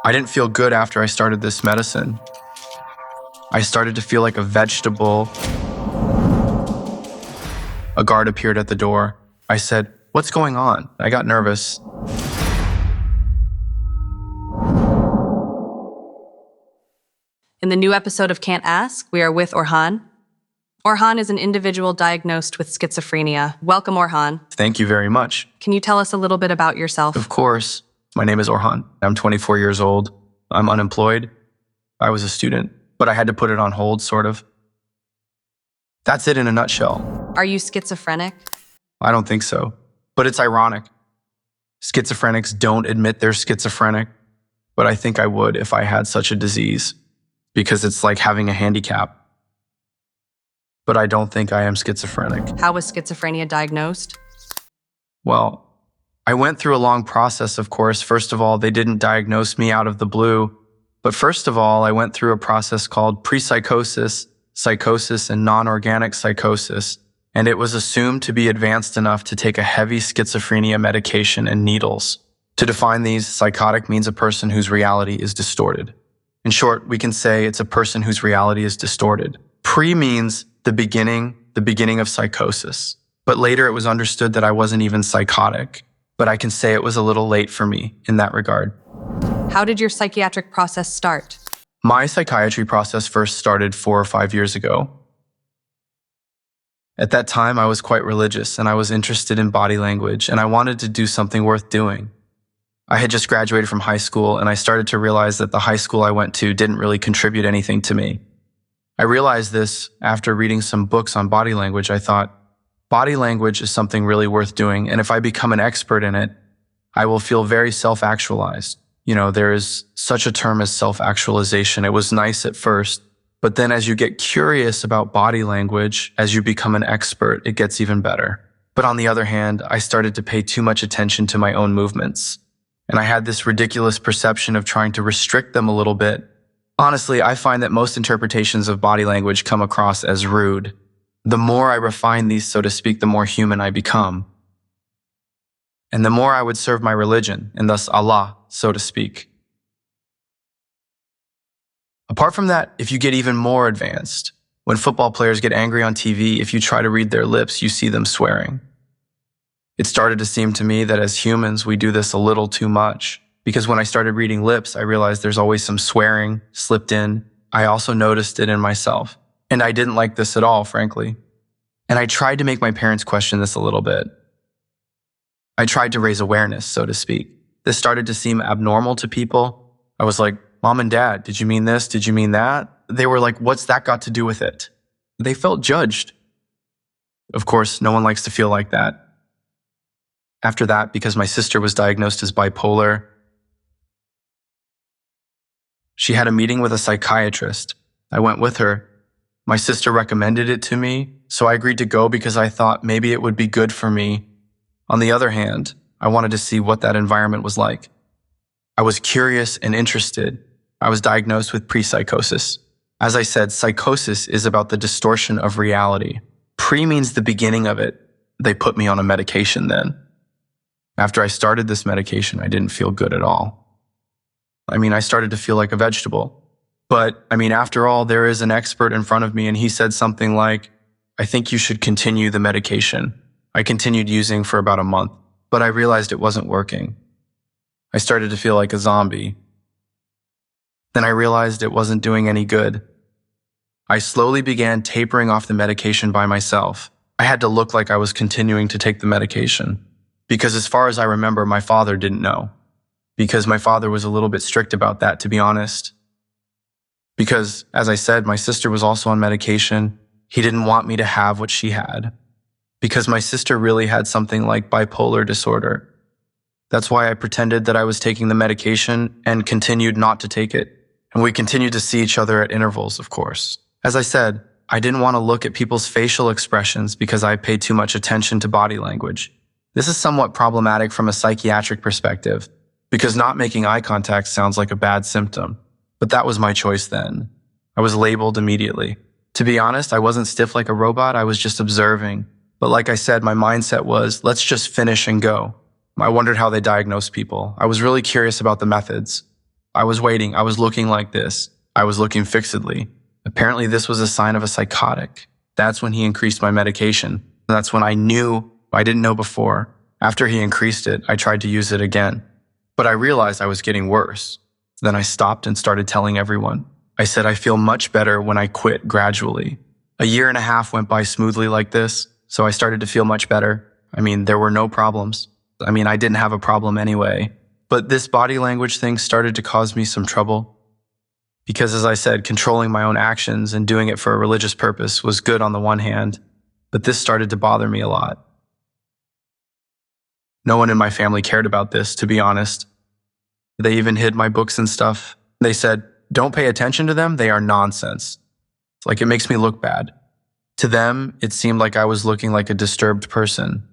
I didn't feel good after I started this medicine. I started to feel like a vegetable. A guard appeared at the door. I said, "What's going on?" I got nervous. In the new episode of Can't Ask, we are with Orhan. Orhan is an individual diagnosed with schizophrenia. Welcome, Orhan. Thank you very much. Can you tell us a little bit about yourself? Of course. My name is Orhan. I'm 24 years old. I'm unemployed. I was a student, but I had to put it on hold, sort of. That's it in a nutshell. Are you schizophrenic? I don't think so, but it's ironic. Schizophrenics don't admit they're schizophrenic, but I think I would if I had such a disease, because it's like having a handicap. But I don't think I am schizophrenic. How was schizophrenia diagnosed? Well, I went through a long process, of course. First of all, they didn't diagnose me out of the blue. But first of all, I went through a process called pre-psychosis, psychosis, and non-organic psychosis. And it was assumed to be advanced enough to take a heavy schizophrenia medication and needles. To define these, psychotic means a person whose reality is distorted. In short, we can say it's a person whose reality is distorted. Pre means the beginning of psychosis. But later it was understood that I wasn't even psychotic. But I can say it was a little late for me in that regard. How did your psychiatric process start? My psychiatry process first started 4 or 5 years ago. At that time, I was quite religious and I was interested in body language and I wanted to do something worth doing. I had just graduated from high school and I started to realize that the high school I went to didn't really contribute anything to me. I realized this after reading some books on body language. I thought, body language is something really worth doing, and if I become an expert in it, I will feel very self-actualized. You know, there is such a term as self-actualization. It was nice at first, but then as you get curious about body language, as you become an expert, it gets even better. But on the other hand, I started to pay too much attention to my own movements, and I had this ridiculous perception of trying to restrict them a little bit. Honestly, I find that most interpretations of body language come across as rude. The more I refine these, so to speak, the more human I become. And the more I would serve my religion, and thus Allah, so to speak. Apart from that, if you get even more advanced, when football players get angry on TV, if you try to read their lips, you see them swearing. It started to seem to me that as humans, we do this a little too much. Because when I started reading lips, I realized there's always some swearing slipped in. I also noticed it in myself. And I didn't like this at all, frankly. And I tried to make my parents question this a little bit. I tried to raise awareness, so to speak. This started to seem abnormal to people. I was like, "Mom and Dad, did you mean this? Did you mean that?" They were like, "What's that got to do with it?" They felt judged. Of course, no one likes to feel like that. After that, because my sister was diagnosed as bipolar, she had a meeting with a psychiatrist. I went with her. My sister recommended it to me, so I agreed to go because I thought maybe it would be good for me. On the other hand, I wanted to see what that environment was like. I was curious and interested. I was diagnosed with pre-psychosis. As I said, psychosis is about the distortion of reality. Pre means the beginning of it. They put me on a medication then. After I started this medication, I didn't feel good at all. I started to feel like a vegetable. But, after all, there is an expert in front of me and he said something like, "I think you should continue the medication." I continued using for about a month, but I realized it wasn't working. I started to feel like a zombie. Then I realized it wasn't doing any good. I slowly began tapering off the medication by myself. I had to look like I was continuing to take the medication. Because as far as I remember, my father didn't know. Because my father was a little bit strict about that, to be honest. Because, as I said, my sister was also on medication. He didn't want me to have what she had. Because my sister really had something like bipolar disorder. That's why I pretended that I was taking the medication and continued not to take it. And we continued to see each other at intervals, of course. As I said, I didn't want to look at people's facial expressions because I paid too much attention to body language. This is somewhat problematic from a psychiatric perspective, because not making eye contact sounds like a bad symptom. But that was my choice then. I was labeled immediately. To be honest, I wasn't stiff like a robot, I was just observing. But like I said, my mindset was, let's just finish and go. I wondered how they diagnosed people. I was really curious about the methods. I was waiting. I was looking like this. I was looking fixedly. Apparently, this was a sign of a psychotic. That's when he increased my medication. That's when I knew I didn't know before. After he increased it, I tried to use it again. But I realized I was getting worse. Then I stopped and started telling everyone. I said I feel much better when I quit gradually. A year and a half went by smoothly like this, so I started to feel much better. There were no problems. I didn't have a problem anyway. But this body language thing started to cause me some trouble. Because as I said, controlling my own actions and doing it for a religious purpose was good on the one hand, but this started to bother me a lot. No one in my family cared about this, to be honest. They even hid my books and stuff. They said, don't pay attention to them, they are nonsense. It's like it makes me look bad. To them, it seemed like I was looking like a disturbed person.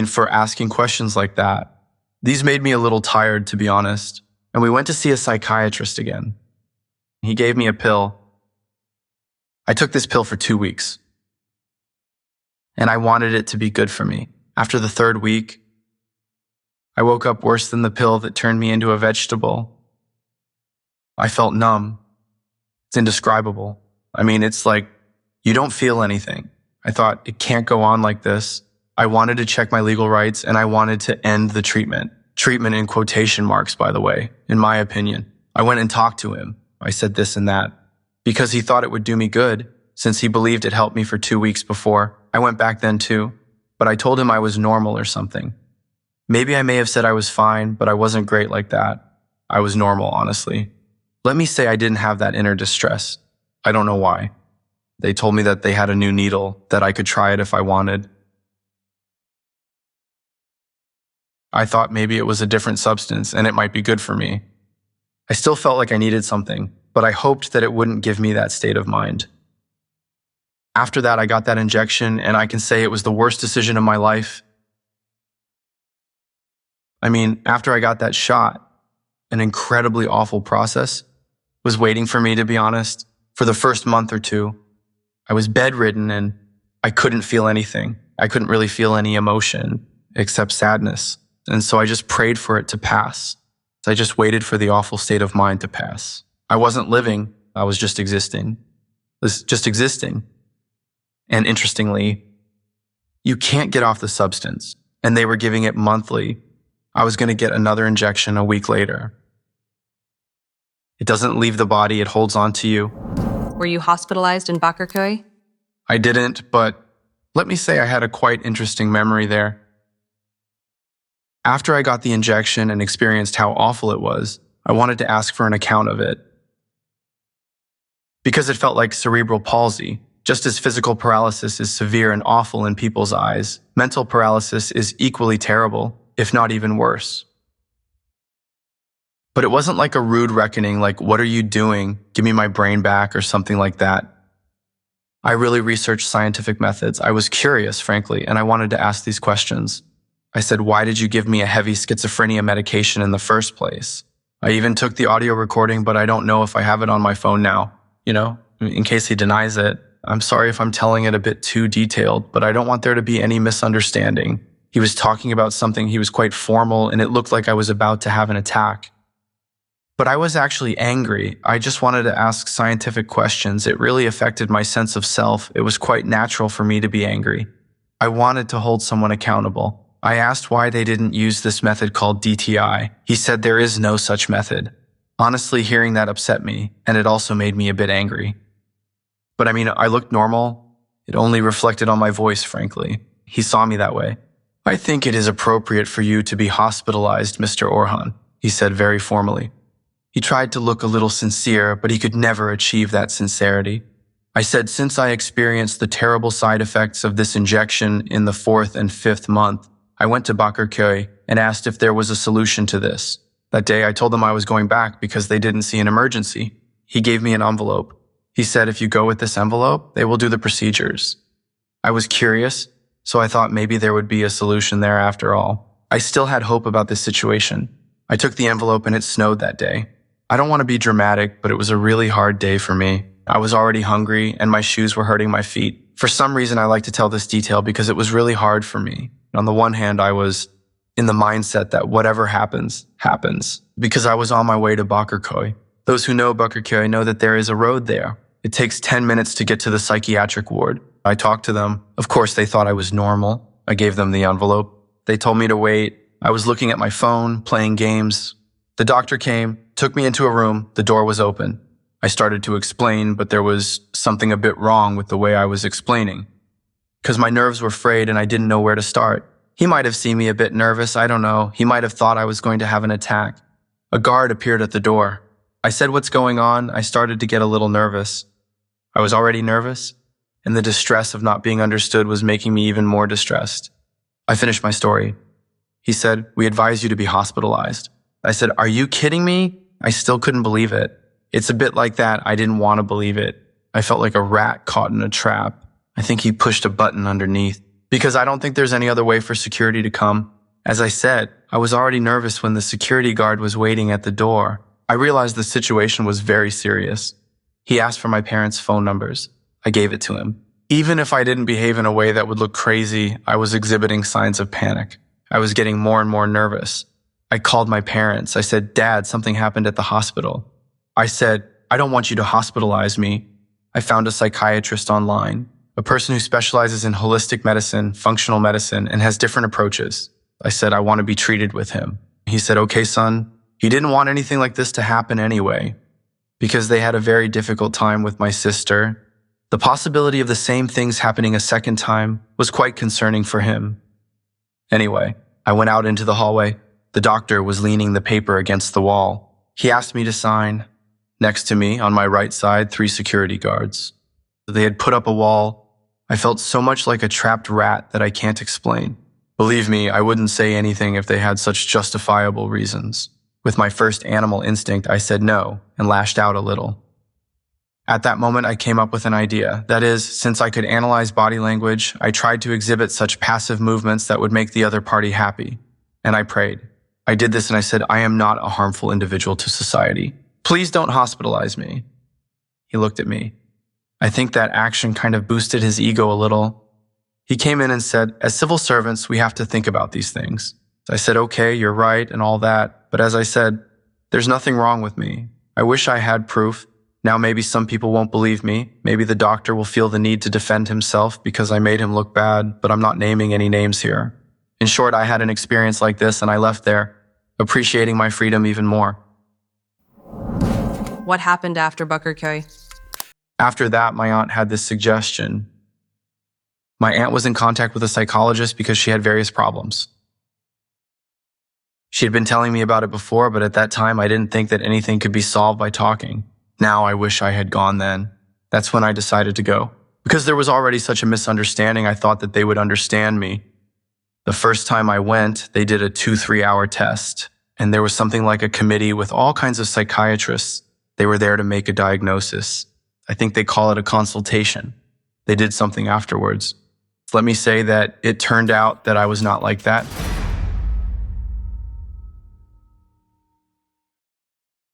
For asking questions like that. These made me a little tired, to be honest. And we went to see a psychiatrist again. He gave me a pill. I took this pill for 2 weeks. And I wanted it to be good for me. After the 3rd week, I woke up worse than the pill that turned me into a vegetable. I felt numb. It's indescribable. It's like you don't feel anything. I thought, it can't go on like this. I wanted to check my legal rights and I wanted to end the treatment. Treatment in quotation marks, by the way, in my opinion. I went and talked to him. I said this and that. Because he thought it would do me good, since he believed it helped me for 2 weeks before. I went back then too, but I told him I was normal or something. Maybe I may have said I was fine, but I wasn't great like that. I was normal, honestly. Let me say I didn't have that inner distress. I don't know why. They told me that they had a new needle, that I could try it if I wanted. I thought maybe it was a different substance and it might be good for me. I still felt like I needed something, but I hoped that it wouldn't give me that state of mind. After that, I got that injection and I can say it was the worst decision of my life. After I got that shot, an incredibly awful process was waiting for me, to be honest. For the first month or 2, I was bedridden and I couldn't feel anything. I couldn't really feel any emotion except sadness. And so I just prayed for it to pass. So I just waited for the awful state of mind to pass. I wasn't living, I was just existing. I was just existing. And interestingly, you can't get off the substance. And they were giving it monthly. I was going to get another injection a week later. It doesn't leave the body, it holds on to you. Were you hospitalized in Bakırköy? I didn't, but let me say I had a quite interesting memory there. After I got the injection and experienced how awful it was, I wanted to ask for an account of it. Because it felt like cerebral palsy. Just as physical paralysis is severe and awful in people's eyes, mental paralysis is equally terrible, if not even worse. But it wasn't like a rude reckoning, like, what are you doing? Give me my brain back, or something like that. I really researched scientific methods. I was curious, frankly, and I wanted to ask these questions. I said, why did you give me a heavy schizophrenia medication in the first place? I even took the audio recording, but I don't know if I have it on my phone now. In case he denies it. I'm sorry if I'm telling it a bit too detailed, but I don't want there to be any misunderstanding. He was talking about something, he was quite formal, and it looked like I was about to have an attack. But I was actually angry. I just wanted to ask scientific questions. It really affected my sense of self. It was quite natural for me to be angry. I wanted to hold someone accountable. I asked why they didn't use this method called DTI. He said there is no such method. Honestly, hearing that upset me, and it also made me a bit angry. But I looked normal. It only reflected on my voice, frankly. He saw me that way. I think it is appropriate for you to be hospitalized, Mr. Orhan, he said very formally. He tried to look a little sincere, but he could never achieve that sincerity. I said, since I experienced the terrible side effects of this injection in the 4th and 5th month, I went to Bakırköy and asked if there was a solution to this. That day, I told them I was going back because they didn't see an emergency. He gave me an envelope. He said, if you go with this envelope, they will do the procedures. I was curious, so I thought maybe there would be a solution there after all. I still had hope about this situation. I took the envelope and it snowed that day. I don't want to be dramatic, but it was a really hard day for me. I was already hungry and my shoes were hurting my feet. For some reason, I like to tell this detail because it was really hard for me. On the one hand, I was in the mindset that whatever happens, happens, because I was on my way to Bakırköy. Those who know Bakırköy know that there is a road there. It takes 10 minutes to get to the psychiatric ward. I talked to them. Of course, they thought I was normal. I gave them the envelope. They told me to wait. I was looking at my phone, playing games. The doctor came, took me into a room. The door was open. I started to explain, but there was something a bit wrong with the way I was explaining, because my nerves were frayed and I didn't know where to start. He might have seen me a bit nervous, I don't know. He might have thought I was going to have an attack. A guard appeared at the door. I said, "What's going on?" I started to get a little nervous. I was already nervous, and the distress of not being understood was making me even more distressed. I finished my story. He said, "We advise you to be hospitalized." I said, "Are you kidding me?" I still couldn't believe it. It's a bit like that. I didn't want to believe it. I felt like a rat caught in a trap. I think he pushed a button underneath, because I don't think there's any other way for security to come. As I said, I was already nervous when the security guard was waiting at the door. I realized the situation was very serious. He asked for my parents' phone numbers. I gave it to him. Even if I didn't behave in a way that would look crazy, I was exhibiting signs of panic. I was getting more and more nervous. I called my parents. I said, "Dad, something happened at the hospital." I said, "I don't want you to hospitalize me." I found a psychiatrist online, a person who specializes in holistic medicine, functional medicine, and has different approaches. I said, "I want to be treated with him." He said, "Okay, son." He didn't want anything like this to happen anyway, because they had a very difficult time with my sister. The possibility of the same things happening a second time was quite concerning for him. Anyway, I went out into the hallway. The doctor was leaning the paper against the wall. He asked me to sign. Next to me, on my right side, 3 security guards. They had put up a wall. I felt so much like a trapped rat that I can't explain. Believe me, I wouldn't say anything if they had such justifiable reasons. With my first animal instinct, I said no and lashed out a little. At that moment, I came up with an idea. That is, since I could analyze body language, I tried to exhibit such passive movements that would make the other party happy. And I prayed. I did this and I said, "I am not a harmful individual to society. Please don't hospitalize me." He looked at me. I think that action kind of boosted his ego a little. He came in and said, "As civil servants, we have to think about these things." I said, "Okay, you're right," and all that. But as I said, there's nothing wrong with me. I wish I had proof. Now maybe some people won't believe me. Maybe the doctor will feel the need to defend himself because I made him look bad, but I'm not naming any names here. In short, I had an experience like this and I left there, appreciating my freedom even more. What happened after Bakırköy? After that, my aunt had this suggestion. My aunt was in contact with a psychologist because she had various problems. She had been telling me about it before, but at that time, I didn't think that anything could be solved by talking. Now I wish I had gone then. That's when I decided to go. Because there was already such a misunderstanding, I thought that they would understand me. The first time I went, they did a 2-3 hour test, and there was something like a committee with all kinds of psychiatrists. They were there to make a diagnosis. I think they call it a consultation. They did something afterwards. Let me say that it turned out that I was not like that.